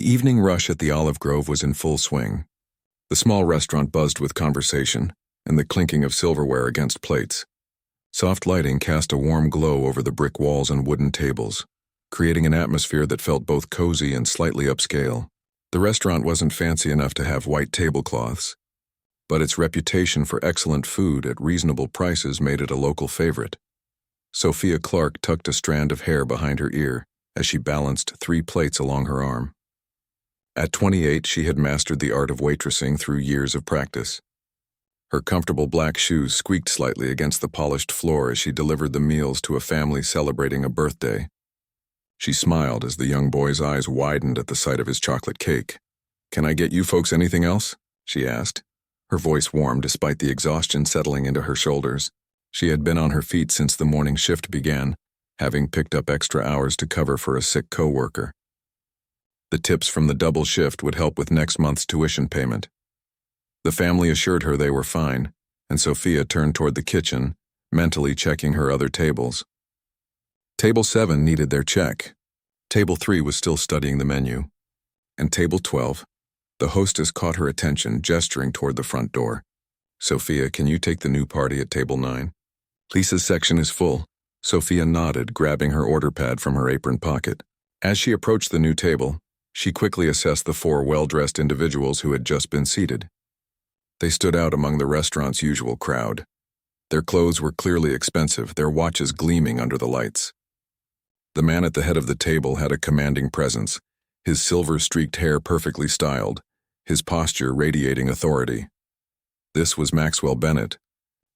The evening rush at the Olive Grove was in full swing. The small restaurant buzzed with conversation and the clinking of silverware against plates. Soft lighting cast a warm glow over the brick walls and wooden tables, creating an atmosphere that felt both cozy and slightly upscale. The restaurant wasn't fancy enough to have white tablecloths, but its reputation for excellent food at reasonable prices made it a local favorite. Sophia Clark tucked a strand of hair behind her ear as she balanced 3 plates along her arm. At 28, she had mastered the art of waitressing through years of practice. Her comfortable black shoes squeaked slightly against the polished floor as she delivered the meals to a family celebrating a birthday. She smiled as the young boy's eyes widened at the sight of his chocolate cake. "Can I get you folks anything else?" she asked. Her voice warmed despite the exhaustion settling into her shoulders. She had been on her feet since the morning shift began, having picked up extra hours to cover for a sick coworker. The tips from the double shift would help with next month's tuition payment. The family assured her they were fine, and Sophia turned toward the kitchen, mentally checking her other tables. Table 7 needed their check. Table 3 was still studying the menu. And Table 12, the hostess caught her attention, gesturing toward the front door. "Sophia, can you take the new party at Table 9? Lisa's section is full." Sophia nodded, grabbing her order pad from her apron pocket. As she approached the new table, she quickly assessed the 4 well-dressed individuals who had just been seated. They stood out among the restaurant's usual crowd. Their clothes were clearly expensive, their watches gleaming under the lights. The man at the head of the table had a commanding presence, his silver-streaked hair perfectly styled, his posture radiating authority. This was Maxwell Bennett.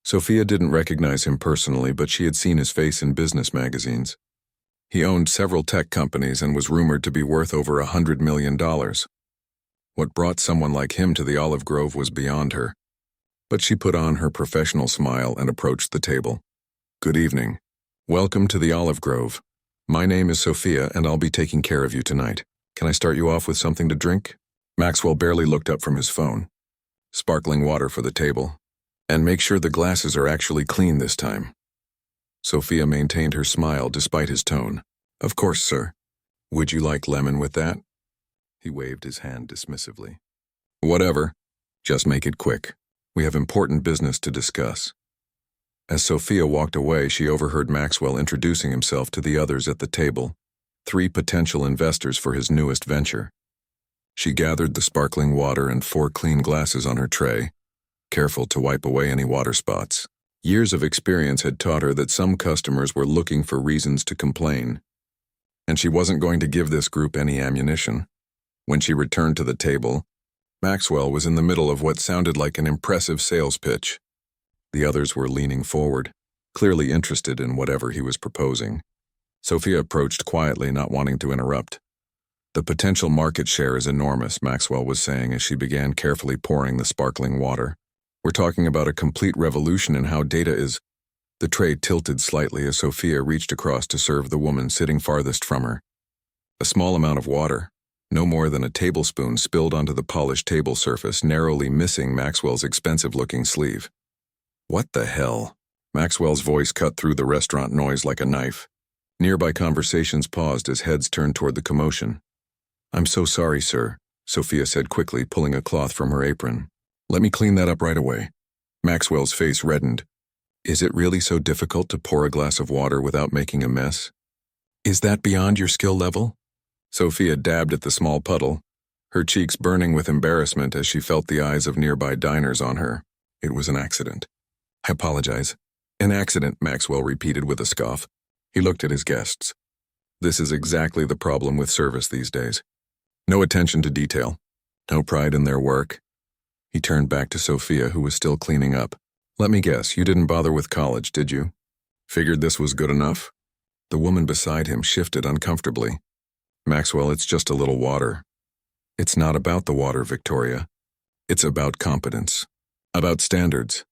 Sophia didn't recognize him personally, but she had seen his face in business magazines. He owned several tech companies and was rumored to be worth over $100 million. What brought someone like him to the Olive Grove was beyond her. But she put on her professional smile and approached the table. "Good evening. Welcome to the Olive Grove. My name is Sophia, and I'll be taking care of you tonight. Can I start you off with something to drink?" Maxwell barely looked up from his phone. "Sparkling water for the table. And make sure the glasses are actually clean this time." Sophia maintained her smile despite his tone. "Of course, sir. Would you like lemon with that?" He waved his hand dismissively. "Whatever. Just make it quick. We have important business to discuss." As Sophia walked away, she overheard Maxwell introducing himself to the others at the table, 3 potential investors for his newest venture. She gathered the sparkling water and 4 clean glasses on her tray, careful to wipe away any water spots. Years of experience had taught her that some customers were looking for reasons to complain, and she wasn't going to give this group any ammunition. When she returned to the table, Maxwell was in the middle of what sounded like an impressive sales pitch. The others were leaning forward, clearly interested in whatever he was proposing. Sophia approached quietly, not wanting to interrupt. "The potential market share is enormous," Maxwell was saying as she began carefully pouring the sparkling water. "We're talking about a complete revolution in how data is—" The tray tilted slightly as Sophia reached across to serve the woman sitting farthest from her. A small amount of water, no more than a tablespoon, spilled onto the polished table surface, narrowly missing Maxwell's expensive-looking sleeve. "What the hell?" Maxwell's voice cut through the restaurant noise like a knife. Nearby conversations paused as heads turned toward the commotion. "I'm so sorry, sir," Sophia said quickly, pulling a cloth from her apron. "Let me clean that up right away." Maxwell's face reddened. "Is it really so difficult to pour a glass of water without making a mess? Is that beyond your skill level?" Sophia dabbed at the small puddle, her cheeks burning with embarrassment as she felt the eyes of nearby diners on her. "It was an accident." "I apologize." "An accident," Maxwell repeated with a scoff. He looked at his guests. This is exactly the problem with service these days. No attention to detail. No pride in their work. He turned back to Sophia, who was still cleaning up. "Let me guess, you didn't bother with college, did you? Figured this was good enough?" The woman beside him shifted uncomfortably. "Maxwell, it's just a little water." "It's not about the water, Victoria. It's about competence. About standards."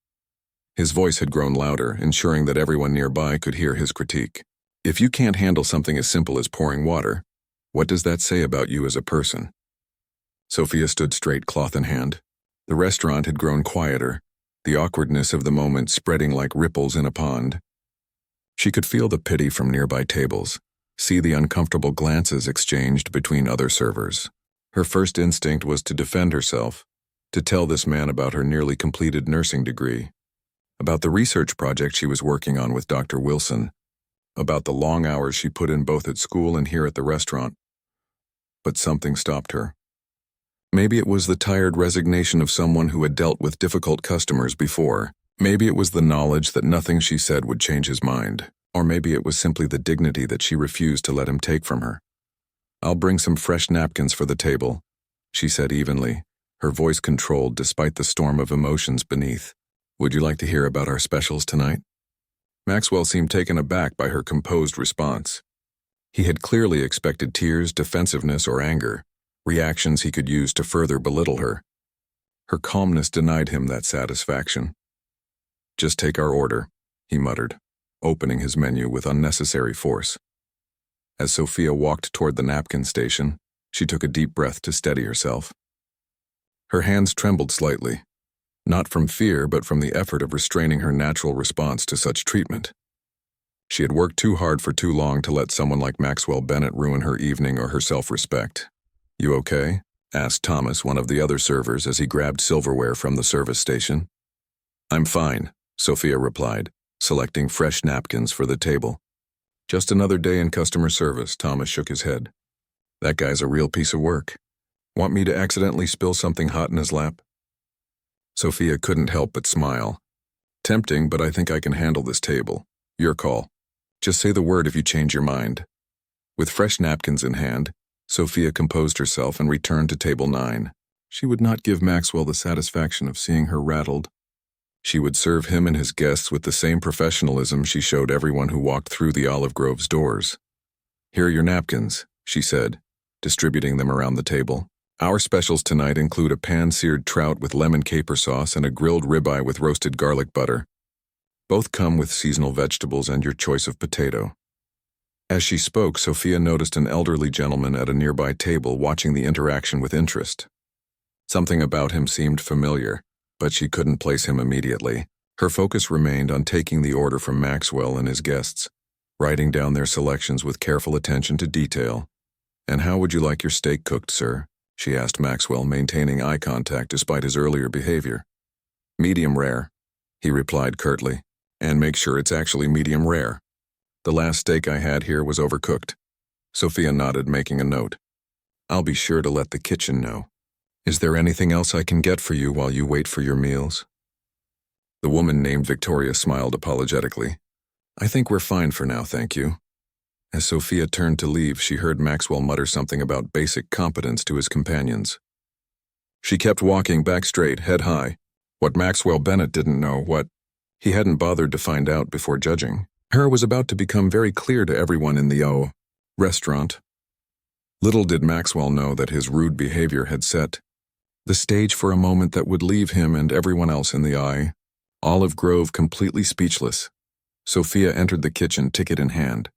His voice had grown louder, ensuring that everyone nearby could hear his critique. "If you can't handle something as simple as pouring water, what does that say about you as a person?" Sophia stood straight, cloth in hand. The restaurant had grown quieter, the awkwardness of the moment spreading like ripples in a pond. She could feel the pity from nearby tables, see the uncomfortable glances exchanged between other servers. Her first instinct was to defend herself, to tell this man about her nearly completed nursing degree, about the research project she was working on with Dr. Wilson, about the long hours she put in both at school and here at the restaurant. But something stopped her. Maybe it was the tired resignation of someone who had dealt with difficult customers before. Maybe it was the knowledge that nothing she said would change his mind. Or maybe it was simply the dignity that she refused to let him take from her. "I'll bring some fresh napkins for the table," she said evenly, her voice controlled despite the storm of emotions beneath. "Would you like to hear about our specials tonight?" Maxwell seemed taken aback by her composed response. He had clearly expected tears, defensiveness, or anger, reactions he could use to further belittle her. Her calmness denied him that satisfaction. "Just take our order," he muttered, opening his menu with unnecessary force. As Sophia walked toward the napkin station, she took a deep breath to steady herself. Her hands trembled slightly, not from fear but from the effort of restraining her natural response to such treatment. She had worked too hard for too long to let someone like Maxwell Bennett ruin her evening or her self-respect. "You okay?" asked Thomas, one of the other servers, as he grabbed silverware from the service station. "I'm fine," Sophia replied, selecting fresh napkins for the table. "Just another day in customer service," Thomas shook his head. "That guy's a real piece of work. Want me to accidentally spill something hot in his lap?" Sophia couldn't help but smile. "Tempting, but I think I can handle this table. Your call. Just say the word if you change your mind." With fresh napkins in hand, Sophia composed herself and returned to table 9. She would not give Maxwell the satisfaction of seeing her rattled. She would serve him and his guests with the same professionalism she showed everyone who walked through the Olive Grove's doors. "Here are your napkins," she said, distributing them around the table. "Our specials tonight include a pan-seared trout with lemon caper sauce and a grilled ribeye with roasted garlic butter. Both come with seasonal vegetables and your choice of potato." As she spoke, Sophia noticed an elderly gentleman at a nearby table watching the interaction with interest. Something about him seemed familiar, but she couldn't place him immediately. Her focus remained on taking the order from Maxwell and his guests, writing down their selections with careful attention to detail. "And how would you like your steak cooked, sir?" she asked Maxwell, maintaining eye contact despite his earlier behavior. "Medium rare," he replied curtly, "and make sure it's actually medium rare. The last steak I had here was overcooked." Sophia nodded, making a note. "I'll be sure to let the kitchen know. Is there anything else I can get for you while you wait for your meals?" The woman named Victoria smiled apologetically. "I think we're fine for now, thank you." As Sophia turned to leave, she heard Maxwell mutter something about basic competence to his companions. She kept walking back straight, head high. What Maxwell Bennett didn't know, what he hadn't bothered to find out before judging her, was about to become very clear to everyone in the restaurant. Little did Maxwell know that his rude behavior had set the stage for a moment that would leave him and everyone else in the Olive Grove completely speechless. Sophia entered the kitchen, ticket in hand,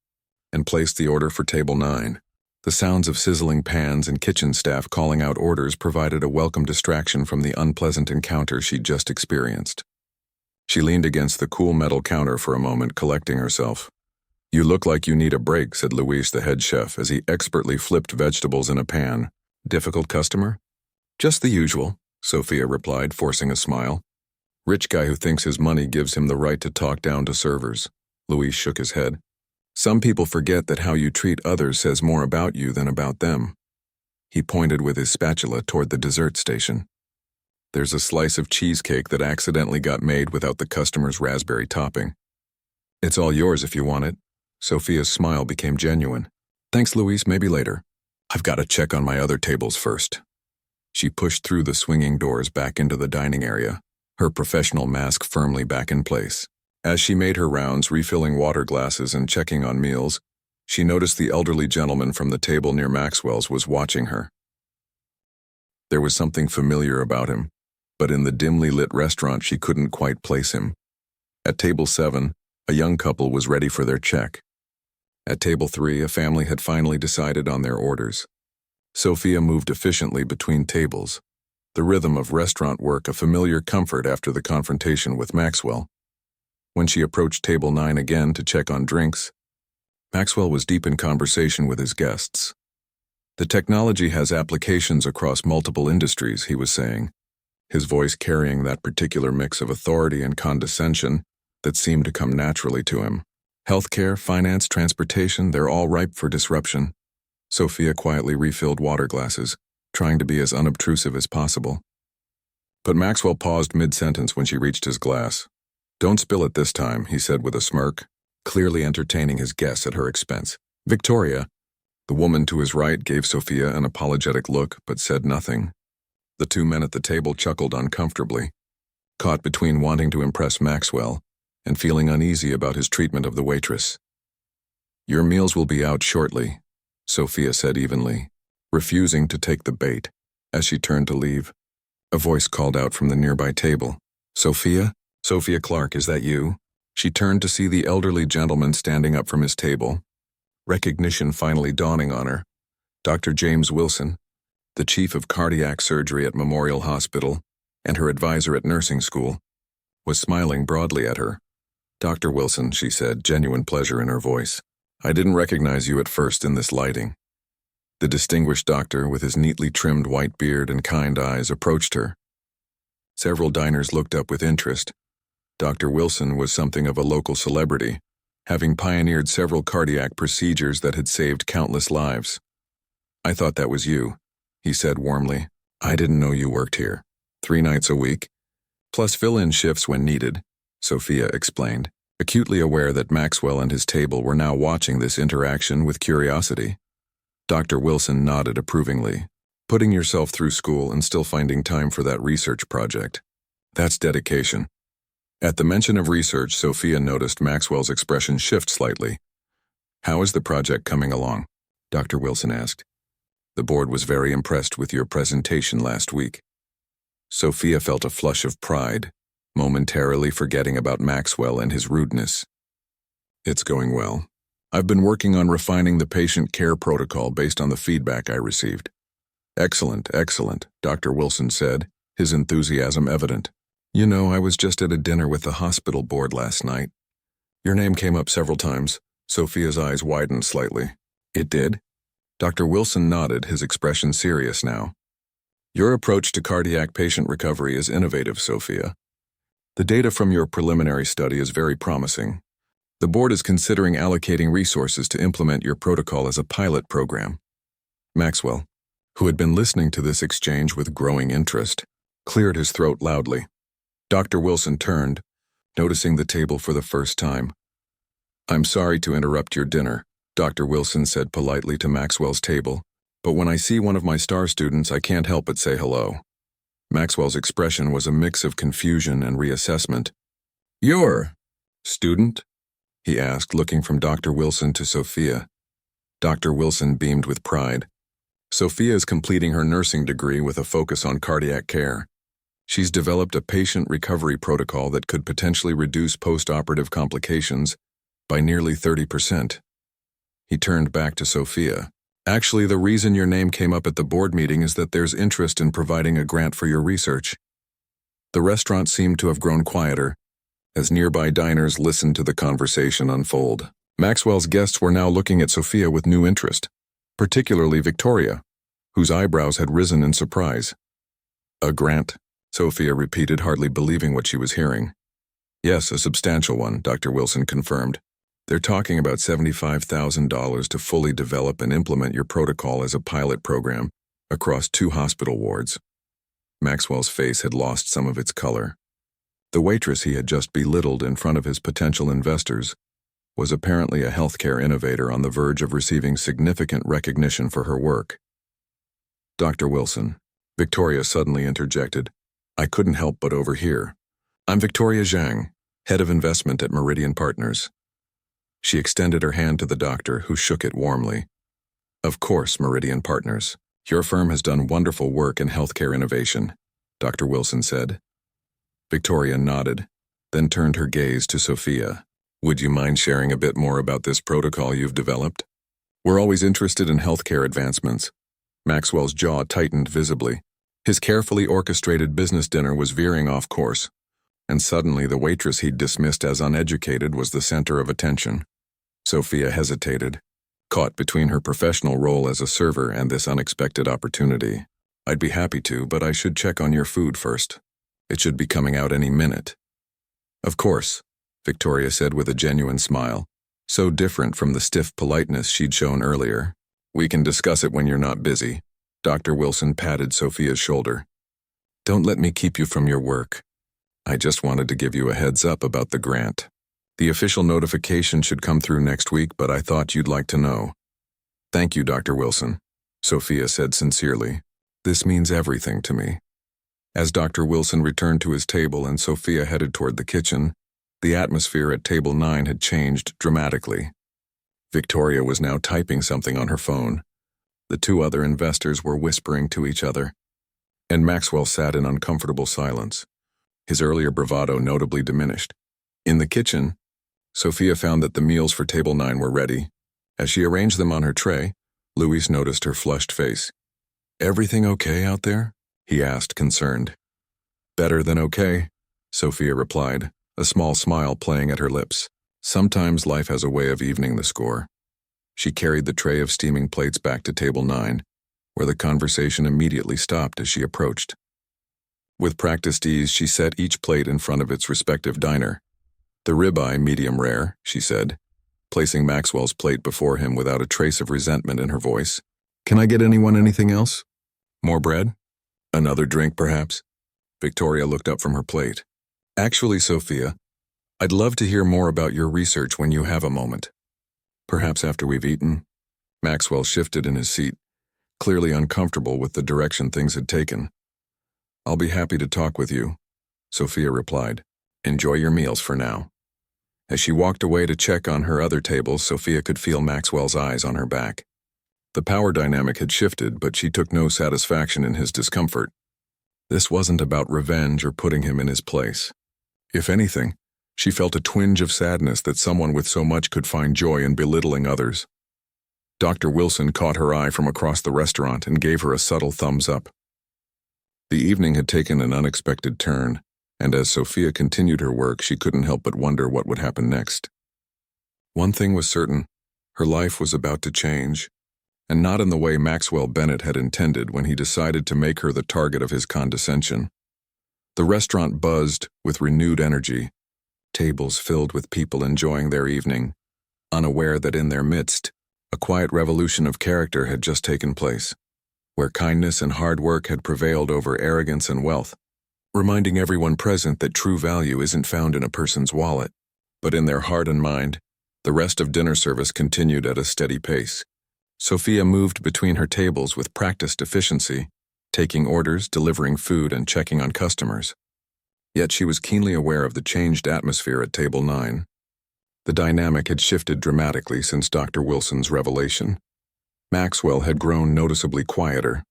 and placed the order for table 9. The sounds of sizzling pans and kitchen staff calling out orders provided a welcome distraction from the unpleasant encounter she'd just experienced. She leaned against the cool metal counter for a moment, collecting herself. "You look like you need a break," said Luis, the head chef, as he expertly flipped vegetables in a pan. "Difficult customer?" "Just the usual," Sophia replied, forcing a smile. "Rich guy who thinks his money gives him the right to talk down to servers." Luis shook his head. "Some people forget that how you treat others says more about you than about them." He pointed with his spatula toward the dessert station. "There's a slice of cheesecake that accidentally got made without the customer's raspberry topping. It's all yours if you want it." Sophia's smile became genuine. "Thanks, Luis, maybe later. I've got to check on my other tables first." She pushed through the swinging doors back into the dining area, her professional mask firmly back in place. As she made her rounds, refilling water glasses and checking on meals, she noticed the elderly gentleman from the table near Maxwell's was watching her. There was something familiar about him, but in the dimly lit restaurant she couldn't quite place him. At table 7, a young couple was ready for their check. At table 3, a family had finally decided on their orders. Sophia moved efficiently between tables, the rhythm of restaurant work a familiar comfort after the confrontation with Maxwell. When she approached table 9 again to check on drinks, Maxwell was deep in conversation with his guests. The technology has applications across multiple industries, he was saying, his voice carrying that particular mix of authority and condescension that seemed to come naturally to him. Healthcare, finance, transportation, they're all ripe for disruption. Sophia quietly refilled water glasses, trying to be as unobtrusive as possible. But Maxwell paused mid-sentence when she reached his glass. "Don't spill it this time," he said with a smirk, clearly entertaining his guests at her expense. "Victoria." The woman to his right gave Sophia an apologetic look but said nothing. The two men at the table chuckled uncomfortably, caught between wanting to impress Maxwell and feeling uneasy about his treatment of the waitress. "Your meals will be out shortly," Sophia said evenly, refusing to take the bait. As she turned to leave, a voice called out from the nearby table. "Sophia? Sophia Clark, is that you?" She turned to see the elderly gentleman standing up from his table, recognition finally dawning on her. Dr. James Wilson, the chief of cardiac surgery at Memorial Hospital and her advisor at nursing school, was smiling broadly at her. "Dr. Wilson," she said, genuine pleasure in her voice. "I didn't recognize you at first in this lighting." The distinguished doctor, with his neatly trimmed white beard and kind eyes, approached her. Several diners looked up with interest. Dr. Wilson was something of a local celebrity, having pioneered several cardiac procedures that had saved countless lives. "I thought that was you," he said warmly. "I didn't know you worked here. 3 nights a week, plus fill-in shifts when needed," Sophia explained, acutely aware that Maxwell and his table were now watching this interaction with curiosity. Dr. Wilson nodded approvingly. "Putting yourself through school and still finding time for that research project. That's dedication." At the mention of research, Sophia noticed Maxwell's expression shift slightly. "How is the project coming along?" Dr. Wilson asked. "The board was very impressed with your presentation last week." Sophia felt a flush of pride, momentarily forgetting about Maxwell and his rudeness. "It's going well. I've been working on refining the patient care protocol based on the feedback I received." "Excellent, excellent," Dr. Wilson said, his enthusiasm evident. "You know, I was just at a dinner with the hospital board last night. Your name came up several times." Sophia's eyes widened slightly. "It did?" Dr. Wilson nodded, his expression serious now. "Your approach to cardiac patient recovery is innovative, Sophia. The data from your preliminary study is very promising. The board is considering allocating resources to implement your protocol as a pilot program." Maxwell, who had been listening to this exchange with growing interest, cleared his throat loudly. Dr. Wilson turned, noticing the table for the first time. "I'm sorry to interrupt your dinner," Dr. Wilson said politely to Maxwell's table, "but when I see one of my star students, I can't help but say hello." Maxwell's expression was a mix of confusion and reassessment. "Your student?" he asked, looking from Dr. Wilson to Sophia. Dr. Wilson beamed with pride. "Sophia is completing her nursing degree with a focus on cardiac care. She's developed a patient recovery protocol that could potentially reduce post-operative complications by nearly 30%. He turned back to Sophia. "Actually, the reason your name came up at the board meeting is that there's interest in providing a grant for your research." The restaurant seemed to have grown quieter as nearby diners listened to the conversation unfold. Maxwell's guests were now looking at Sophia with new interest, particularly Victoria, whose eyebrows had risen in surprise. "A grant?" Sophia repeated, hardly believing what she was hearing. "Yes, a substantial one," Dr. Wilson confirmed. "They're talking about $75,000 to fully develop and implement your protocol as a pilot program across 2 hospital wards." Maxwell's face had lost some of its color. The waitress he had just belittled in front of his potential investors was apparently a healthcare innovator on the verge of receiving significant recognition for her work. "Dr. Wilson," Victoria suddenly interjected, "I couldn't help but overhear. I'm Victoria Zhang, head of investment at Meridian Partners." She extended her hand to the doctor, who shook it warmly. "Of course, Meridian Partners. Your firm has done wonderful work in healthcare innovation," Dr. Wilson said. Victoria nodded, then turned her gaze to Sophia. "Would you mind sharing a bit more about this protocol you've developed? We're always interested in healthcare advancements." Maxwell's jaw tightened visibly. His carefully orchestrated business dinner was veering off course, and suddenly the waitress he'd dismissed as uneducated was the center of attention. Sophia hesitated. caught between her professional role as a server and this unexpected opportunity. I'd be happy to, but I should check on your food first. It should be coming out any minute. Of course, Victoria said with a genuine smile, so different from the stiff politeness she'd shown earlier. We can discuss it when you're not busy. Dr. Wilson patted Sophia's shoulder. Don't let me keep you from your work. I just wanted to give you a heads up about the grant. The official notification should come through next week, but I thought you'd like to know. Thank you, Dr. Wilson, Sophia said sincerely. This means everything to me. As Dr. Wilson returned to his table and Sophia headed toward the kitchen, the atmosphere at table 9 had changed dramatically. Victoria was now typing something on her phone. The two other investors were whispering to each other, and Maxwell sat in uncomfortable silence. His earlier bravado notably diminished. In the kitchen, Sophia found that the meals for table 9 were ready. As she arranged them on her tray, Luis noticed her flushed face. Everything okay out there? He asked, concerned. Better than okay, Sophia replied, a small smile playing at her lips. Sometimes life has a way of evening the score. She carried the tray of steaming plates back to table 9, where the conversation immediately stopped as she approached. With practiced ease, she set each plate in front of its respective diner. The ribeye, medium rare, she said, placing Maxwell's plate before him without a trace of resentment in her voice. Can I get anyone anything else? More bread? Another drink, perhaps? Victoria looked up from her plate. Actually, Sophia, I'd love to hear more about your research when you have a moment. Perhaps after we've eaten? Maxwell shifted in his seat, clearly uncomfortable with the direction things had taken. I'll be happy to talk with you, Sophia replied. Enjoy your meals for now. As she walked away to check on her other tables, Sophia could feel Maxwell's eyes on her back. The power dynamic had shifted, but she took no satisfaction in his discomfort. This wasn't about revenge or putting him in his place. If anything, she felt a twinge of sadness that someone with so much could find joy in belittling others. Dr. Wilson caught her eye from across the restaurant and gave her a subtle thumbs up. The evening had taken an unexpected turn, and as Sophia continued her work, she couldn't help but wonder what would happen next. One thing was certain, her life was about to change, and not in the way Maxwell Bennett had intended when he decided to make her the target of his condescension. The restaurant buzzed with renewed energy, tables filled with people enjoying their evening, unaware that in their midst, a quiet revolution of character had just taken place, where kindness and hard work had prevailed over arrogance and wealth, reminding everyone present that true value isn't found in a person's wallet, but in their heart and mind. The rest of dinner service continued at a steady pace. Sophia moved between her tables with practiced efficiency, taking orders, delivering food, and checking on customers. Yet she was keenly aware of the changed atmosphere at table 9. The dynamic had shifted dramatically since Dr. Wilson's revelation. Maxwell had grown noticeably quieter,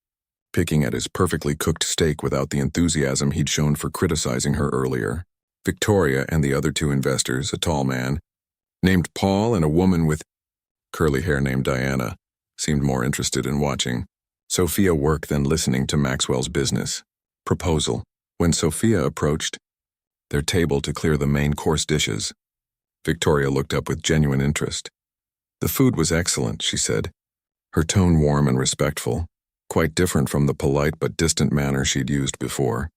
picking at his perfectly cooked steak without the enthusiasm he'd shown for criticizing her earlier. Victoria and the other two investors, a tall man named Paul and a woman with curly hair named Diana, seemed more interested in watching Sophia work than listening to Maxwell's business proposal. When Sophia approached their table to clear the main course dishes, Victoria looked up with genuine interest. The food was excellent, she said, her tone warm and respectful, quite different from the polite but distant manner she'd used before.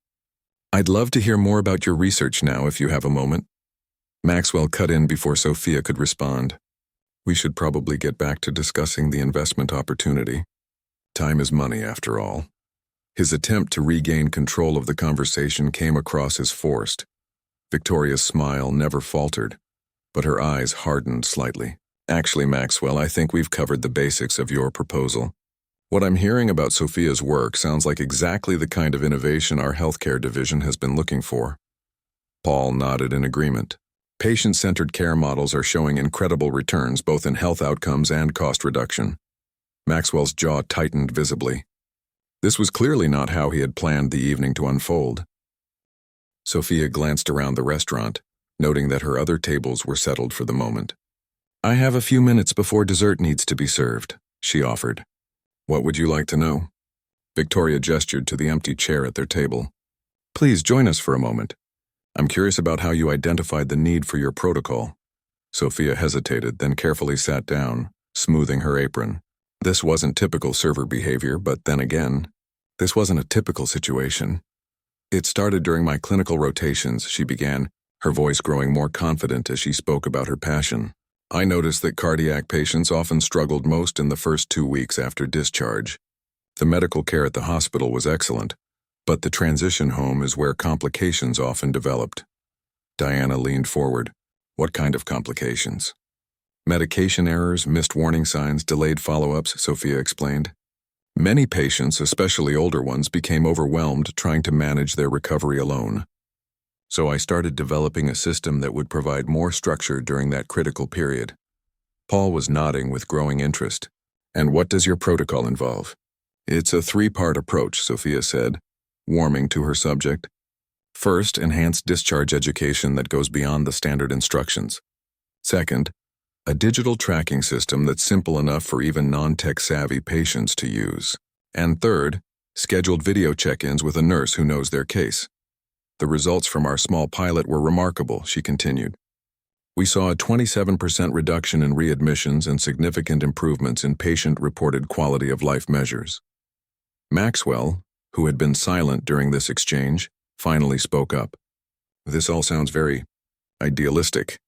I'd love to hear more about your research now if you have a moment. Maxwell cut in before Sophia could respond. We should probably get back to discussing the investment opportunity. Time is money, after all. His attempt to regain control of the conversation came across as forced. Victoria's smile never faltered, but her eyes hardened slightly. Actually, Maxwell, I think we've covered the basics of your proposal. What I'm hearing about Sophia's work sounds like exactly the kind of innovation our healthcare division has been looking for. Paul nodded in agreement. Patient-centered care models are showing incredible returns both in health outcomes and cost reduction. Maxwell's jaw tightened visibly. This was clearly not how he had planned the evening to unfold. Sophia glanced around the restaurant, noting that her other tables were settled for the moment. I have a few minutes before dessert needs to be served, she offered. What would you like to know? Victoria gestured to the empty chair at their table. Please join us for a moment. I'm curious about how you identified the need for your protocol. Sophia hesitated, then carefully sat down, smoothing her apron. This wasn't typical server behavior, but then again, this wasn't a typical situation. It started during my clinical rotations, she began, her voice growing more confident as she spoke about her passion. I noticed that cardiac patients often struggled most in the first 2 weeks after discharge. The medical care at the hospital was excellent, but the transition home is where complications often developed. Diana leaned forward. What kind of complications? Medication errors, missed warning signs, delayed follow-ups, Sophia explained. Many patients, especially older ones, became overwhelmed trying to manage their recovery alone. So I started developing a system that would provide more structure during that critical period. Paul was nodding with growing interest. And what does your protocol involve? It's a 3-part approach, Sophia said, warming to her subject. First, enhanced discharge education that goes beyond the standard instructions. Second, a digital tracking system that's simple enough for even non-tech-savvy patients to use. And third, scheduled video check-ins with a nurse who knows their case. The results from our small pilot were remarkable, she continued. We saw a 27% reduction in readmissions and significant improvements in patient-reported quality of life measures. Maxwell, who had been silent during this exchange, finally spoke up. This all sounds very idealistic,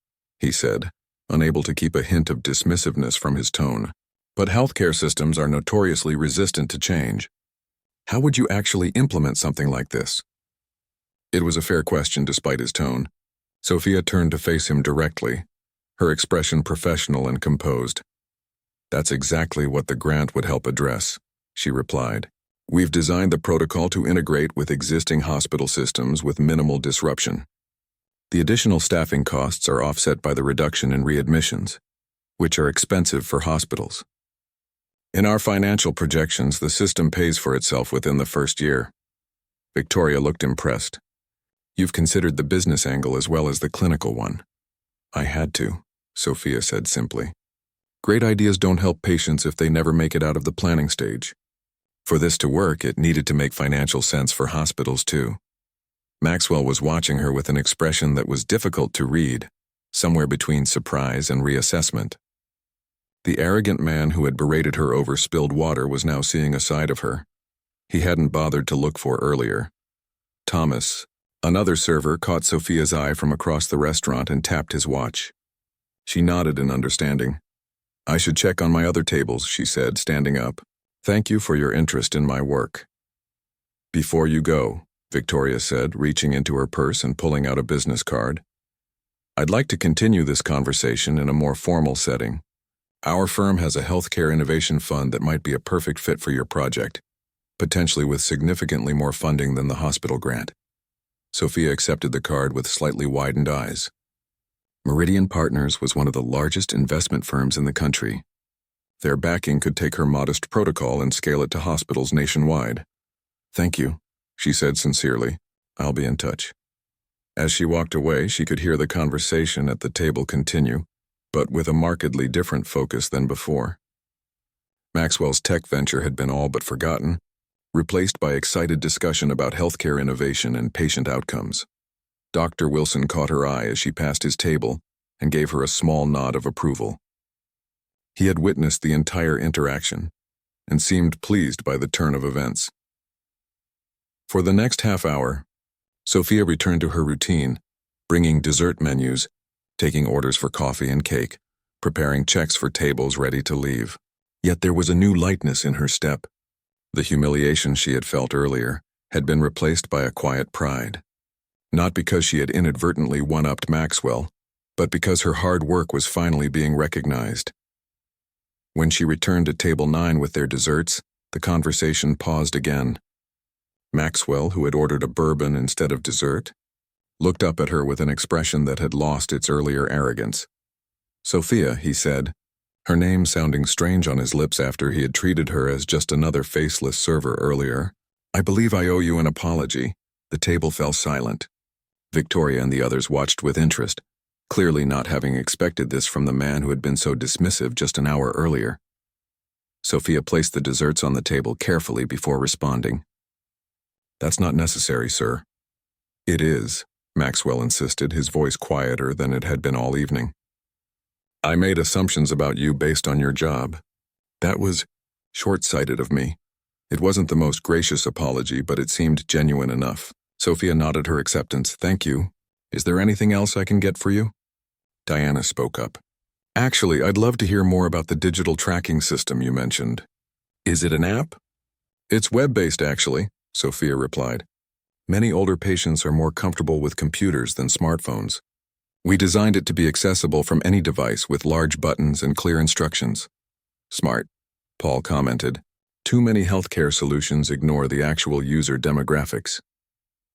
he said, unable to keep a hint of dismissiveness from his tone. But healthcare systems are notoriously resistant to change. How would you actually implement something like this? It was a fair question despite his tone. Sophia turned to face him directly, her expression professional and composed. That's exactly what the grant would help address, she replied. We've designed the protocol to integrate with existing hospital systems with minimal disruption. The additional staffing costs are offset by the reduction in readmissions, which are expensive for hospitals. In our financial projections, the system pays for itself within the first year. Victoria looked impressed. You've considered the business angle as well as the clinical one. I had to, Sophia said simply. Great ideas don't help patients if they never make it out of the planning stage. For this to work, it needed to make financial sense for hospitals too. Maxwell was watching her with an expression that was difficult to read, somewhere between surprise and reassessment. The arrogant man who had berated her over spilled water was now seeing a side of her he hadn't bothered to look for earlier. Thomas, another server, caught Sophia's eye from across the restaurant and tapped his watch. She nodded in understanding. I should check on my other tables, she said, standing up. Thank you for your interest in my work. Before you go, Victoria said, reaching into her purse and pulling out a business card. I'd like to continue this conversation in a more formal setting. Our firm has a healthcare innovation fund that might be a perfect fit for your project, potentially with significantly more funding than the hospital grant. Sophia accepted the card with slightly widened eyes. Meridian Partners was one of the largest investment firms in the country. Their backing could take her modest protocol and scale it to hospitals nationwide. Thank you, she said sincerely. I'll be in touch. As she walked away, she could hear the conversation at the table continue, but with a markedly different focus than before. Maxwell's tech venture had been all but forgotten, replaced by excited discussion about healthcare innovation and patient outcomes. Dr. Wilson caught her eye as she passed his table and gave her a small nod of approval. He had witnessed the entire interaction and seemed pleased by the turn of events. For the next half hour, Sophia returned to her routine, bringing dessert menus, taking orders for coffee and cake, preparing checks for tables ready to leave. Yet there was a new lightness in her step. The humiliation she had felt earlier had been replaced by a quiet pride. Not because she had inadvertently one-upped Maxwell, but because her hard work was finally being recognized. When she returned to table 9 with their desserts, the conversation paused again. Maxwell, who had ordered a bourbon instead of dessert, looked up at her with an expression that had lost its earlier arrogance. Sophia, he said, her name sounding strange on his lips after he had treated her as just another faceless server earlier. I believe I owe you an apology. The table fell silent. Victoria and the others watched with interest, clearly not having expected this from the man who had been so dismissive just an hour earlier. Sophia placed the desserts on the table carefully before responding. That's not necessary, sir. It is, Maxwell insisted, his voice quieter than it had been all evening. I made assumptions about you based on your job. That was short-sighted of me. It wasn't the most gracious apology, but it seemed genuine enough. Sophia nodded her acceptance. Thank you. Is there anything else I can get for you? Diana spoke up. Actually, I'd love to hear more about the digital tracking system you mentioned. Is it an app? It's web-based, actually, Sophia replied. Many older patients are more comfortable with computers than smartphones. We designed it to be accessible from any device with large buttons and clear instructions. Smart, Paul commented. Too many healthcare solutions ignore the actual user demographics.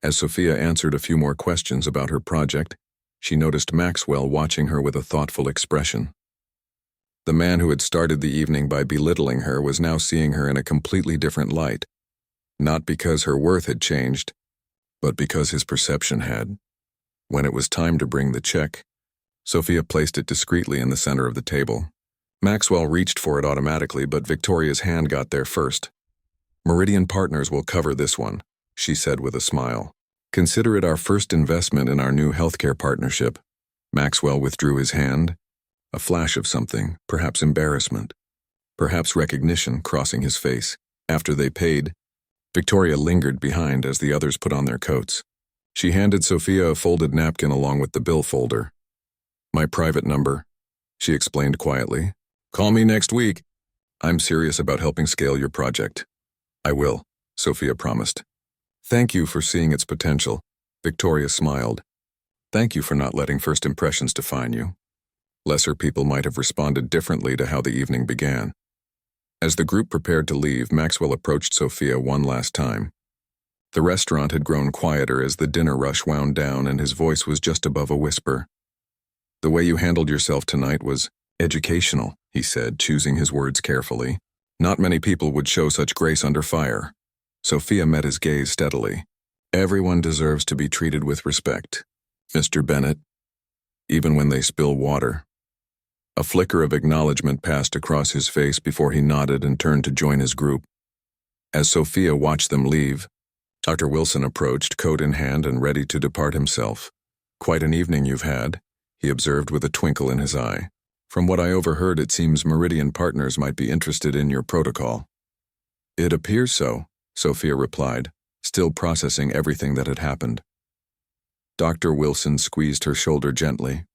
As Sophia answered a few more questions about her project, she noticed Maxwell watching her with a thoughtful expression. The man who had started the evening by belittling her was now seeing her in a completely different light, not because her worth had changed, but because his perception had. When it was time to bring the check, Sophia placed it discreetly in the center of the table. Maxwell reached for it automatically, but Victoria's hand got there first. Meridian Partners will cover this one, she said with a smile. Consider it our first investment in our new healthcare partnership. Maxwell withdrew his hand, a flash of something, perhaps embarrassment, perhaps recognition crossing his face. After they paid, Victoria lingered behind as the others put on their coats. She handed Sophia a folded napkin along with the bill folder. My private number, she explained quietly. Call me next week. I'm serious about helping scale your project. I will, Sophia promised. Thank you for seeing its potential. Victoria smiled. Thank you for not letting first impressions define you. Lesser people might have responded differently to how the evening began. As the group prepared to leave, Maxwell approached Sophia one last time. The restaurant had grown quieter as the dinner rush wound down, and his voice was just above a whisper. The way you handled yourself tonight was educational, he said, choosing his words carefully. Not many people would show such grace under fire. Sophia met his gaze steadily. Everyone deserves to be treated with respect, Mr. Bennett, even when they spill water. A flicker of acknowledgement passed across his face before he nodded and turned to join his group. As Sophia watched them leave, Dr. Wilson approached, coat in hand and ready to depart himself. Quite an evening you've had, he observed with a twinkle in his eye. From what I overheard, it seems Meridian Partners might be interested in your protocol. It appears so, Sophia replied, still processing everything that had happened. Dr. Wilson squeezed her shoulder gently.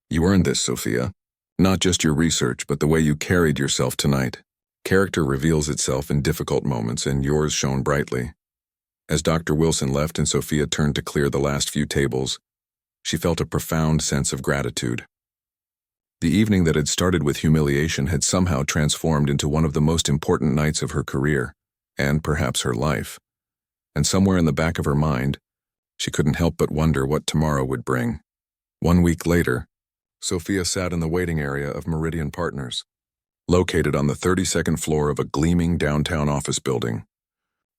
You earned this, Sophia. Not just your research, but the way you carried yourself tonight. Character reveals itself in difficult moments, and yours shone brightly. As Dr. Wilson left and Sophia turned to clear the last few tables, she felt a profound sense of gratitude. The evening that had started with humiliation had somehow transformed into one of the most important nights of her career, and perhaps her life. And somewhere in the back of her mind, she couldn't help but wonder what tomorrow would bring. 1 week later, Sophia sat in the waiting area of Meridian Partners, located on the 32nd floor of a gleaming downtown office building.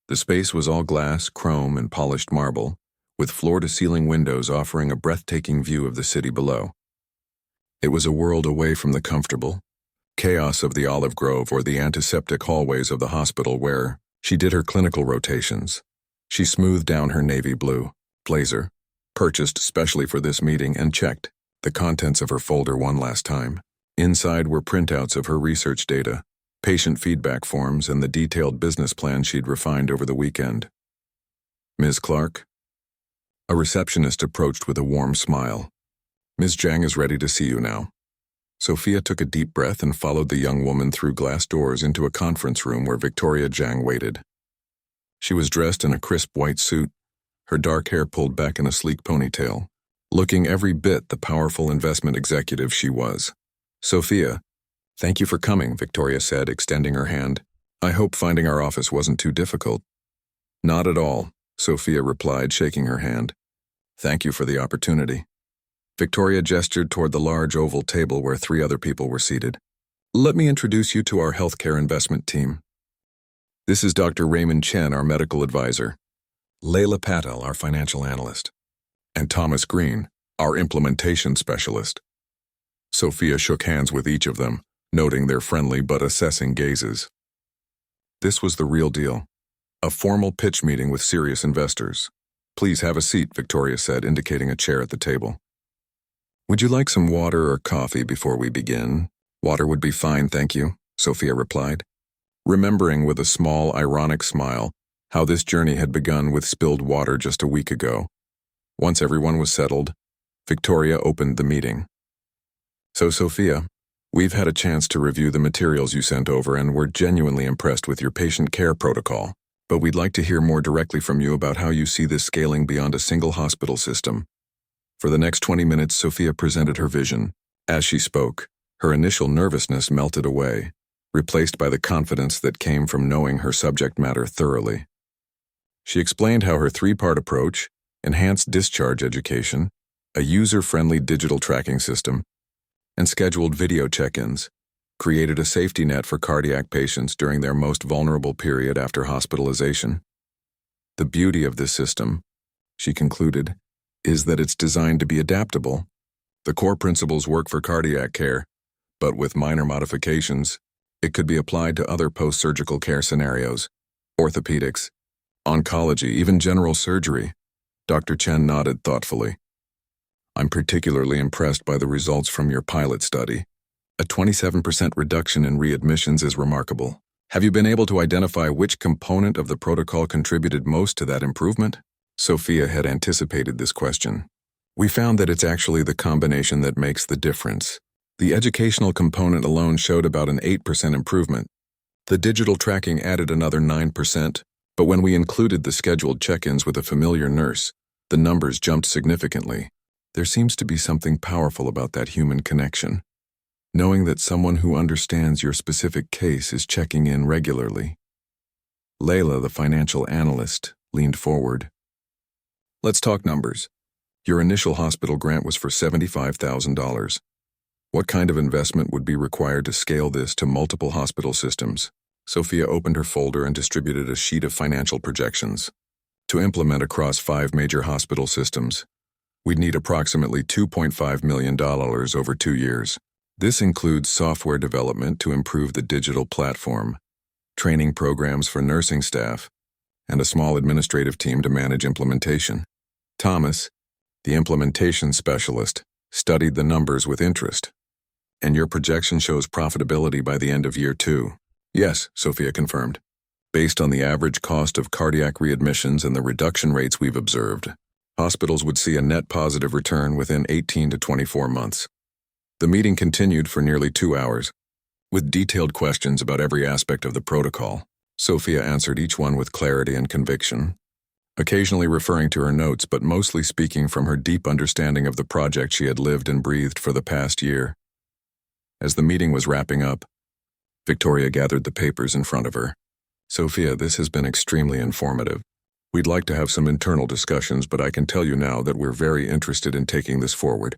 The space was all glass, chrome, and polished marble, with floor-to-ceiling windows offering a breathtaking view of the city below. It was a world away from the comfortable chaos of the olive grove or the antiseptic hallways of the hospital where she did her clinical rotations. She smoothed down her navy blue blazer, purchased specially for this meeting, and checked the contents of her folder one last time. Inside were printouts of her research data, patient feedback forms, and the detailed business plan she'd refined over the weekend. Ms. Clark? A receptionist approached with a warm smile. Ms. Zhang is ready to see you now. Sophia took a deep breath and followed the young woman through glass doors into a conference room where Victoria Zhang waited. She was dressed in a crisp white suit, her dark hair pulled back in a sleek ponytail, looking every bit the powerful investment executive she was. Sophia, thank you for coming, Victoria said, extending her hand. I hope finding our office wasn't too difficult. Not at all, Sophia replied, shaking her hand. Thank you for the opportunity. Victoria gestured toward the large oval table where 3 other people were seated. Let me introduce you to our healthcare investment team. This is Dr. Raymond Chen, our medical advisor, Layla Patel, our financial analyst, and Thomas Green, our implementation specialist. Sophia shook hands with each of them, noting their friendly but assessing gazes. This was the real deal. A formal pitch meeting with serious investors. Please have a seat, Victoria said, indicating a chair at the table. Would you like some water or coffee before we begin? Water would be fine, thank you, Sophia replied, remembering with a small, ironic smile how this journey had begun with spilled water just a week ago. Once everyone was settled, Victoria opened the meeting. So, Sophia, we've had a chance to review the materials you sent over and we're genuinely impressed with your patient care protocol, but we'd like to hear more directly from you about how you see this scaling beyond a single hospital system. For the next 20 minutes, Sophia presented her vision. As she spoke, her initial nervousness melted away, replaced by the confidence that came from knowing her subject matter thoroughly. She explained how her three-part approach, enhanced discharge education, a user-friendly digital tracking system, and scheduled video check-ins, created a safety net for cardiac patients during their most vulnerable period after hospitalization. The beauty of this system, she concluded, is that it's designed to be adaptable. The core principles work for cardiac care, but with minor modifications, it could be applied to other post-surgical care scenarios, orthopedics, oncology, even general surgery. Dr. Chen nodded thoughtfully. I'm particularly impressed by the results from your pilot study. A 27% reduction in readmissions is remarkable. Have you been able to identify which component of the protocol contributed most to that improvement? Sophia had anticipated this question. We found that it's actually the combination that makes the difference. The educational component alone showed about an 8% improvement. The digital tracking added another 9%, but when we included the scheduled check-ins with a familiar nurse, the numbers jumped significantly. There seems to be something powerful about that human connection. Knowing that someone who understands your specific case is checking in regularly. Layla, the financial analyst, leaned forward. Let's talk numbers. Your initial hospital grant was for $75,000. What kind of investment would be required to scale this to multiple hospital systems? Sophia opened her folder and distributed a sheet of financial projections. To implement across 5 major hospital systems, we'd need approximately $2.5 million over 2 years. This includes software development to improve the digital platform, training programs for nursing staff, and a small administrative team to manage implementation. Thomas, the implementation specialist, studied the numbers with interest. And your projection shows profitability by the end of year 2. Yes, Sophia confirmed. Based on the average cost of cardiac readmissions and the reduction rates we've observed, hospitals would see a net positive return within 18 to 24 months. The meeting continued for nearly 2 hours, with detailed questions about every aspect of the protocol. Sophia answered each one with clarity and conviction, occasionally referring to her notes but mostly speaking from her deep understanding of the project she had lived and breathed for the past year. As the meeting was wrapping up, Victoria gathered the papers in front of her. Sophia, this has been extremely informative. We'd like to have some internal discussions, but I can tell you now that we're very interested in taking this forward.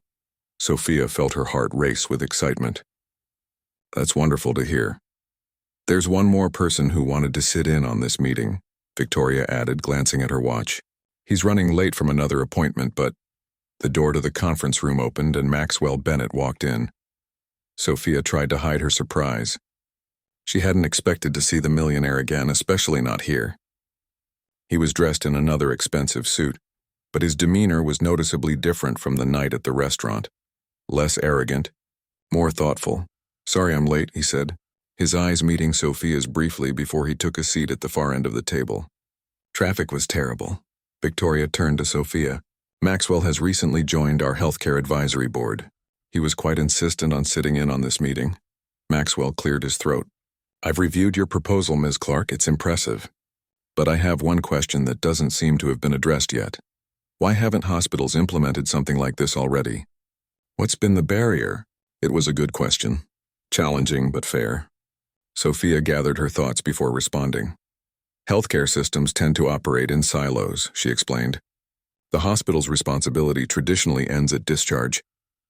Sophia felt her heart race with excitement. That's wonderful to hear. There's one more person who wanted to sit in on this meeting, Victoria added, glancing at her watch. He's running late from another appointment, but the door to the conference room opened and Maxwell Bennett walked in. Sophia tried to hide her surprise. She hadn't expected to see the millionaire again, especially not here. He was dressed in another expensive suit, but his demeanor was noticeably different from the night at the restaurant. Less arrogant, more thoughtful. Sorry I'm late, he said, his eyes meeting Sophia's briefly before he took a seat at the far end of the table. Traffic was terrible. Victoria turned to Sophia. Maxwell has recently joined our healthcare advisory board. He was quite insistent on sitting in on this meeting. Maxwell cleared his throat. I've reviewed your proposal, Ms. Clark. It's impressive. But I have one question that doesn't seem to have been addressed yet. Why haven't hospitals implemented something like this already? What's been the barrier? It was a good question. Challenging but fair. Sophia gathered her thoughts before responding. Healthcare systems tend to operate in silos, she explained. The hospital's responsibility traditionally ends at discharge,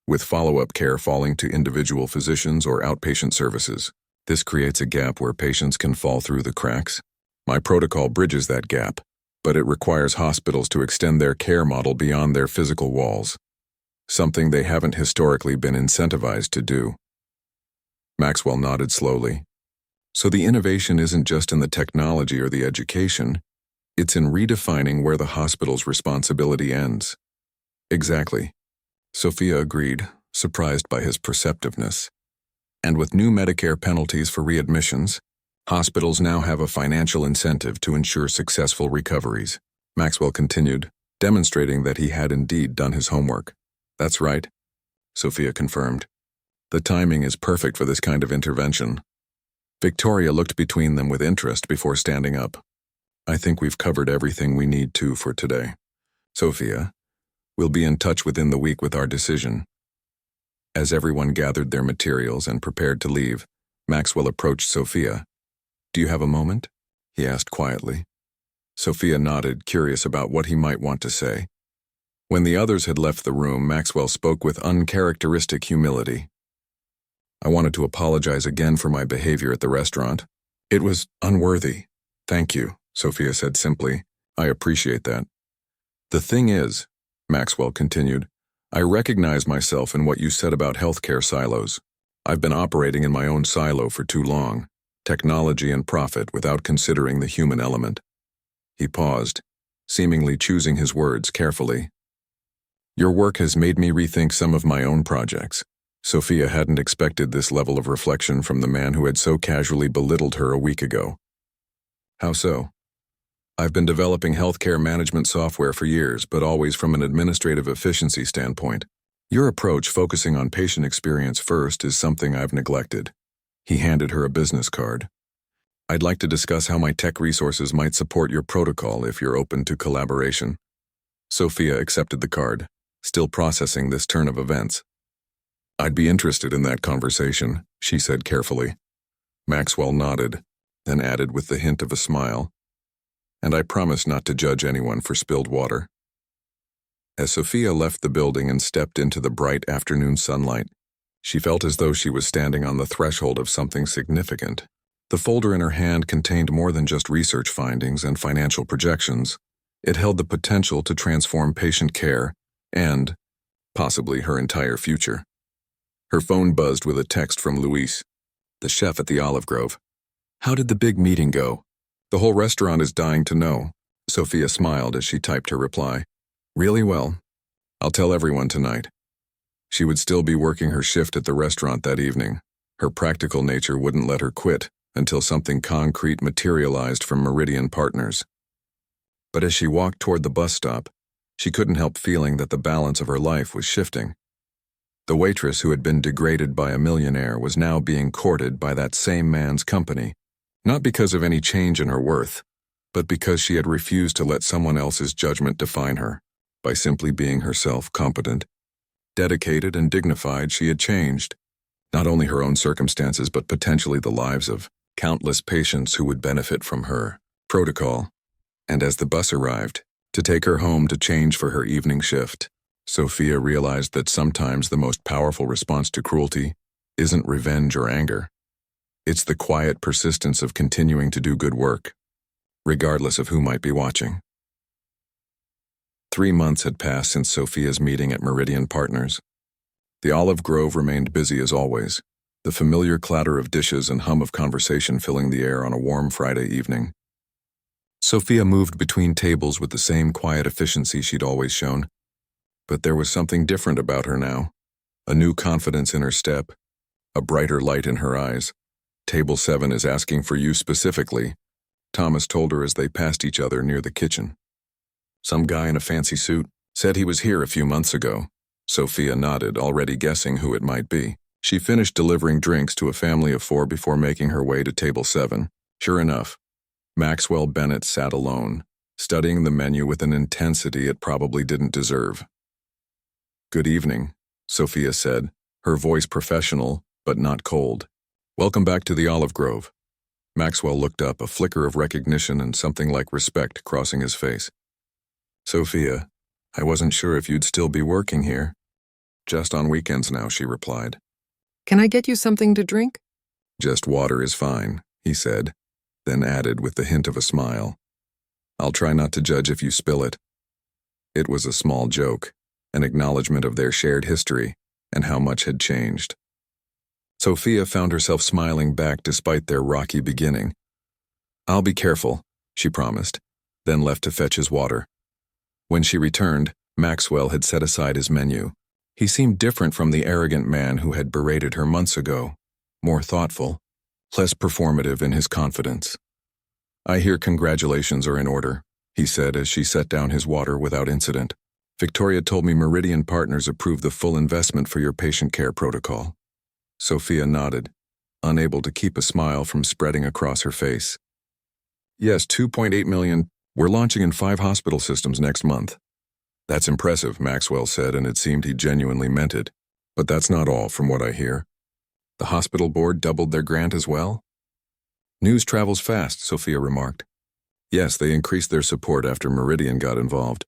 with follow-up care falling to individual physicians or outpatient services. This creates a gap where patients can fall through the cracks. My protocol bridges that gap, but it requires hospitals to extend their care model beyond their physical walls, something they haven't historically been incentivized to do. Maxwell nodded slowly. So the innovation isn't just in the technology or the education, it's in redefining where the hospital's responsibility ends. Exactly. Sophia agreed, surprised by his perceptiveness. And with new Medicare penalties for readmissions, hospitals now have a financial incentive to ensure successful recoveries. Maxwell continued, demonstrating that he had indeed done his homework. That's right, Sophia confirmed. The timing is perfect for this kind of intervention. Victoria looked between them with interest before standing up. I think we've covered everything we need to for today. Sophia, we'll be in touch within the week with our decision. As everyone gathered their materials and prepared to leave, Maxwell approached Sophia. Do you have a moment? He asked quietly. Sophia nodded, curious about what he might want to say. When the others had left the room, Maxwell spoke with uncharacteristic humility. I wanted to apologize again for my behavior at the restaurant. It was unworthy. Thank you, Sophia said simply. I appreciate that. The thing is, Maxwell continued, I recognize myself in what you said about healthcare silos. I've been operating in my own silo for too long, technology and profit without considering the human element. He paused, seemingly choosing his words carefully. Your work has made me rethink some of my own projects. Sophia hadn't expected this level of reflection from the man who had so casually belittled her a week ago. How so? I've been developing healthcare management software for years, but always from an administrative efficiency standpoint. Your approach focusing on patient experience first is something I've neglected. He handed her a business card. I'd like to discuss how my tech resources might support your protocol if you're open to collaboration. Sophia accepted the card, still processing this turn of events. I'd be interested in that conversation, she said carefully. Maxwell nodded, then added with the hint of a smile, and I promise not to judge anyone for spilled water. As Sophia left the building and stepped into the bright afternoon sunlight, she felt as though she was standing on the threshold of something significant. The folder in her hand contained more than just research findings and financial projections. It held the potential to transform patient care and, possibly, her entire future. Her phone buzzed with a text from Luis, the chef at the Olive Grove. How did the big meeting go? The whole restaurant is dying to know. Sophia smiled as she typed her reply. Really well. I'll tell everyone tonight. She would still be working her shift at the restaurant that evening. Her practical nature wouldn't let her quit until something concrete materialized from Meridian Partners. But as she walked toward the bus stop, she couldn't help feeling that the balance of her life was shifting. The waitress who had been degraded by a millionaire was now being courted by that same man's company, not because of any change in her worth, but because she had refused to let someone else's judgment define her. By simply being herself, competent, dedicated, and dignified, she had changed not only her own circumstances but potentially the lives of countless patients who would benefit from her protocol. And as the bus arrived, to take her home to change for her evening shift, Sophia realized that sometimes the most powerful response to cruelty isn't revenge or anger. It's the quiet persistence of continuing to do good work, regardless of who might be watching. 3 months had passed since Sophia's meeting at Meridian Partners. The Olive Grove remained busy as always, the familiar clatter of dishes and hum of conversation filling the air on a warm Friday evening. Sophia moved between tables with the same quiet efficiency she'd always shown. But there was something different about her now, a new confidence in her step, a brighter light in her eyes. Table 7 is asking for you specifically, Thomas told her as they passed each other near the kitchen. Some guy in a fancy suit said he was here a few months ago. Sophia nodded, already guessing who it might be. She finished delivering drinks to a family of 4 before making her way to table 7. Sure enough, Maxwell Bennett sat alone, studying the menu with an intensity it probably didn't deserve. Good evening, Sophia said, her voice professional but not cold. Welcome back to the Olive Grove. Maxwell looked up, a flicker of recognition and something like respect crossing his face. Sophia, I wasn't sure if you'd still be working here. Just on weekends now, she replied. Can I get you something to drink? Just water is fine, he said, then added with the hint of a smile. I'll try not to judge if you spill it. It was a small joke, an acknowledgement of their shared history and how much had changed. Sophia found herself smiling back despite their rocky beginning. I'll be careful, she promised, then left to fetch his water. When she returned, Maxwell had set aside his menu, He seemed different from the arrogant man who had berated her months ago, more thoughtful, less performative in his confidence. "I hear congratulations are in order," he said as she set down his water without incident. "Victoria told me Meridian Partners approved the full investment for your patient care protocol." Sophia nodded, unable to keep a smile from spreading across her face. "Yes, 2.8 million. We're launching in 5 hospital systems next month." "That's impressive," Maxwell said, and it seemed he genuinely meant it. "But that's not all, from what I hear. The hospital board doubled their grant as well?" "News travels fast," Sophia remarked. "Yes, they increased their support after Meridian got involved.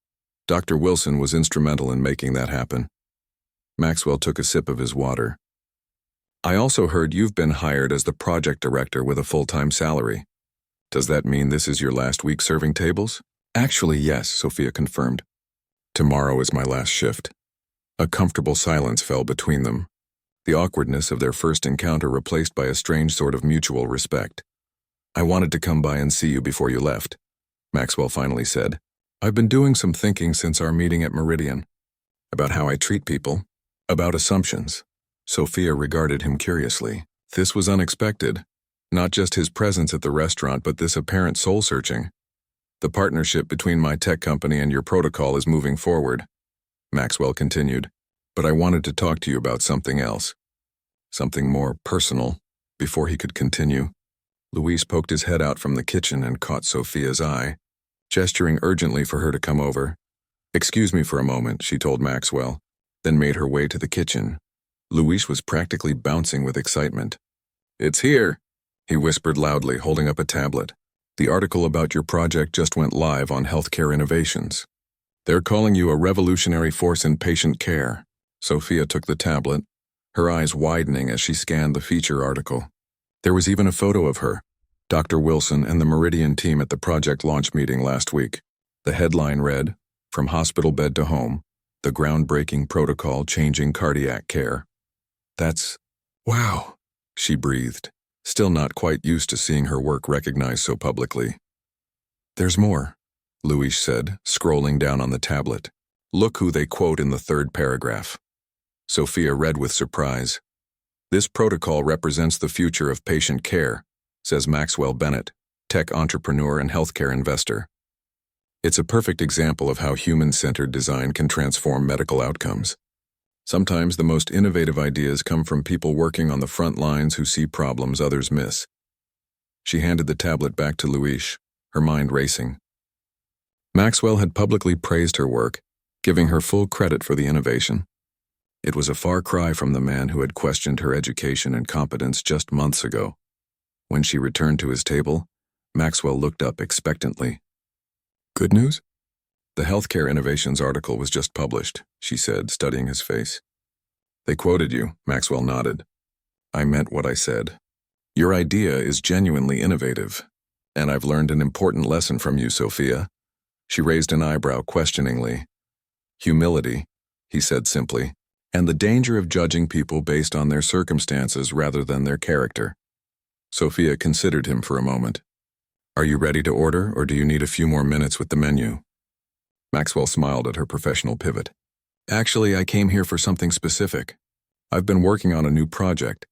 Dr. Wilson was instrumental in making that happen." Maxwell took a sip of his water. "I also heard you've been hired as the project director with a full-time salary. Does that mean this is your last week serving tables?" "Actually, yes," Sophia confirmed. "Tomorrow is my last shift." A comfortable silence fell between them, the awkwardness of their first encounter replaced by a strange sort of mutual respect. "I wanted to come by and see you before you left," Maxwell finally said. "I've been doing some thinking since our meeting at Meridian. About how I treat people. About assumptions." Sophia regarded him curiously. This was unexpected. Not just his presence at the restaurant, but this apparent soul-searching. "The partnership between my tech company and your protocol is moving forward," Maxwell continued. "But I wanted to talk to you about something else. Something more personal." Before he could continue, Luis poked his head out from the kitchen and caught Sophia's eye, gesturing urgently for her to come over. "Excuse me for a moment," she told Maxwell, then made her way to the kitchen. Luis was practically bouncing with excitement. "It's here," he whispered loudly, holding up a tablet. "The article about your project just went live on Healthcare Innovations. They're calling you a revolutionary force in patient care." Sophia took the tablet, her eyes widening as she scanned the feature article. There was even a photo of her, Dr. Wilson, and the Meridian team at the project launch meeting last week. The headline read, "From Hospital Bed to Home, the groundbreaking protocol changing cardiac care." "That's... wow," she breathed, still not quite used to seeing her work recognized so publicly. "There's more," Luis said, scrolling down on the tablet. "Look who they quote in the 3rd paragraph." Sophia read with surprise. "This protocol represents the future of patient care," says Maxwell Bennett, tech entrepreneur and healthcare investor. "It's a perfect example of how human-centered design can transform medical outcomes. Sometimes the most innovative ideas come from people working on the front lines who see problems others miss." She handed the tablet back to Luis, her mind racing. Maxwell had publicly praised her work, giving her full credit for the innovation. It was a far cry from the man who had questioned her education and competence just months ago. When she returned to his table, Maxwell looked up expectantly. "Good news?" "The Healthcare Innovations article was just published," she said, studying his face. "They quoted you," Maxwell nodded. "I meant what I said. Your idea is genuinely innovative, and I've learned an important lesson from you, Sophia." She raised an eyebrow questioningly. "Humility," he said simply, "and the danger of judging people based on their circumstances rather than their character." Sophia considered him for a moment. "Are you ready to order, or do you need a few more minutes with the menu?" Maxwell smiled at her professional pivot. "Actually, I came here for something specific. I've been working on a new project,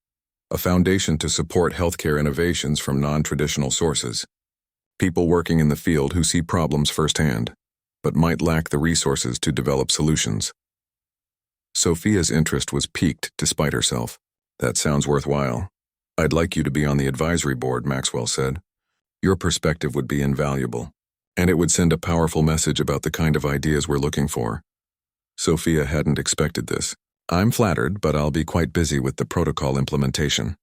a foundation to support healthcare innovations from non-traditional sources. People working in the field who see problems firsthand, but might lack the resources to develop solutions." Sophia's interest was piqued despite herself. "That sounds worthwhile. I'd like you to be on the advisory board," Maxwell said. "Your perspective would be invaluable, and it would send a powerful message about the kind of ideas we're looking for." Sophia hadn't expected this. "I'm flattered, but I'll be quite busy with the protocol implementation.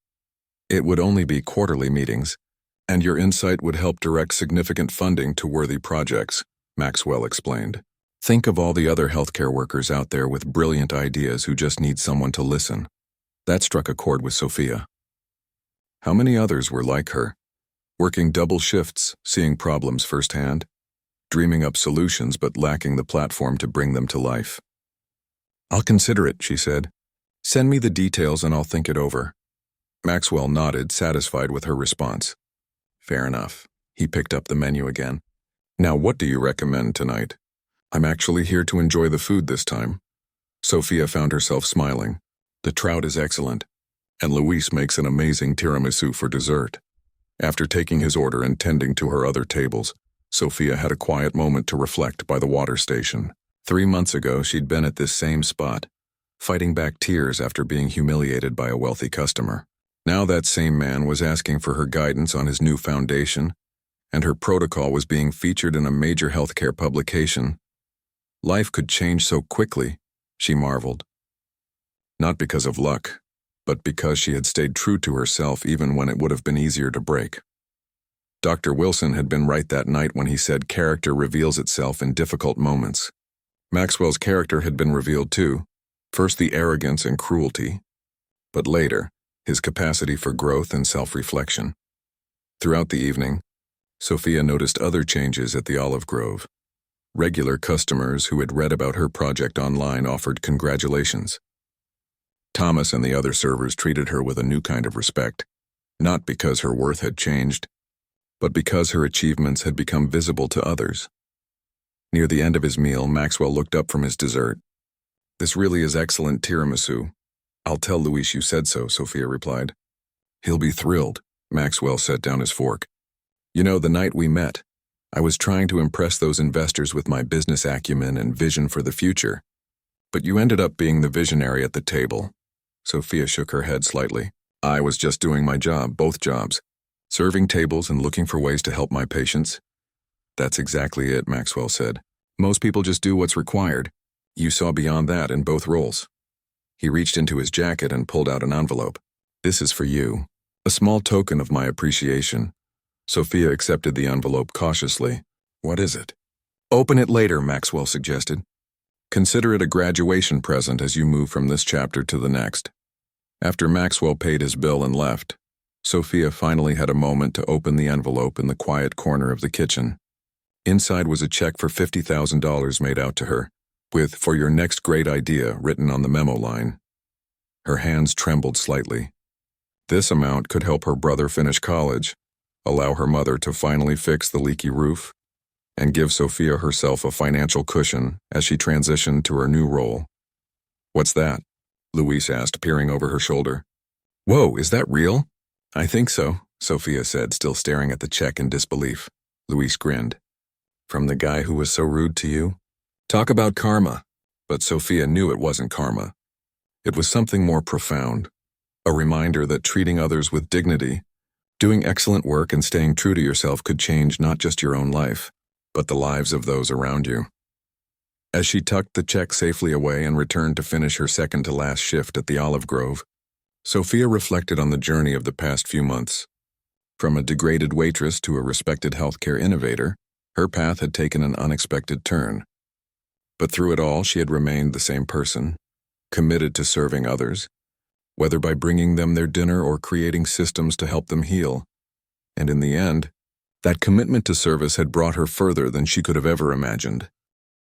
It would only be quarterly meetings, and your insight would help direct significant funding to worthy projects," Maxwell explained. "Think of all the other healthcare workers out there with brilliant ideas who just need someone to listen." That struck a chord with Sophia. How many others were like her, working double shifts, seeing problems firsthand, dreaming up solutions but lacking the platform to bring them to life? "I'll consider it," she said. "Send me the details and I'll think it over." Maxwell nodded, satisfied with her response. "Fair enough." He picked up the menu again. "Now what do you recommend tonight? I'm actually here to enjoy the food this time." Sophia found herself smiling. The trout is excellent, and Luis makes an amazing tiramisu for dessert. After taking his order and tending to her other tables, Sophia had a quiet moment to reflect by the water station. 3 months ago, she'd been at this same spot, fighting back tears after being humiliated by a wealthy customer. Now that same man was asking for her guidance on his new foundation, and her protocol was being featured in a major healthcare publication. Life could change so quickly, she marveled. Not because of luck, but because she had stayed true to herself even when it would have been easier to break. Dr. Wilson had been right that night when he said character reveals itself in difficult moments. Maxwell's character had been revealed too, first the arrogance and cruelty, but later, his capacity for growth and self-reflection. Throughout the evening, Sophia noticed other changes at the Olive Grove. Regular customers who had read about her project online offered congratulations. Thomas and the other servers treated her with a new kind of respect, not because her worth had changed, but because her achievements had become visible to others. Near the end of his meal, Maxwell looked up from his dessert. "This really is excellent tiramisu. I'll tell Luis you said so," Sophia replied. "He'll be thrilled," Maxwell set down his fork. "You know, the night we met, I was trying to impress those investors with my business acumen and vision for the future. But you ended up being the visionary at the table." Sophia shook her head slightly. "I was just doing my job, both jobs, serving tables and looking for ways to help my patients." "That's exactly it," Maxwell said. "Most people just do what's required. You saw beyond that in both roles." He reached into his jacket and pulled out an envelope. "This is for you. A small token of my appreciation." Sophia accepted the envelope cautiously. "What is it?" "Open it later," Maxwell suggested. "Consider it a graduation present as you move from this chapter to the next." After Maxwell paid his bill and left, Sophia finally had a moment to open the envelope in the quiet corner of the kitchen. Inside was a check for $50,000 made out to her, with "For your next great idea" written on the memo line. Her hands trembled slightly. This amount could help her brother finish college, allow her mother to finally fix the leaky roof, and give Sophia herself a financial cushion as she transitioned to her new role. "What's that?" Luis asked, peering over her shoulder. "Whoa, is that real?" "I think so," Sophia said, still staring at the check in disbelief. Luis grinned. "From the guy who was so rude to you?" Talk about karma. But Sophia knew it wasn't karma. It was something more profound. A reminder that treating others with dignity, doing excellent work and staying true to yourself could change not just your own life, but the lives of those around you. As she tucked the check safely away and returned to finish her second-to-last shift at the Olive Grove, Sophia reflected on the journey of the past few months. From a degraded waitress to a respected healthcare innovator, her path had taken an unexpected turn. But through it all, she had remained the same person, committed to serving others, whether by bringing them their dinner or creating systems to help them heal. And in the end, that commitment to service had brought her further than she could have ever imagined.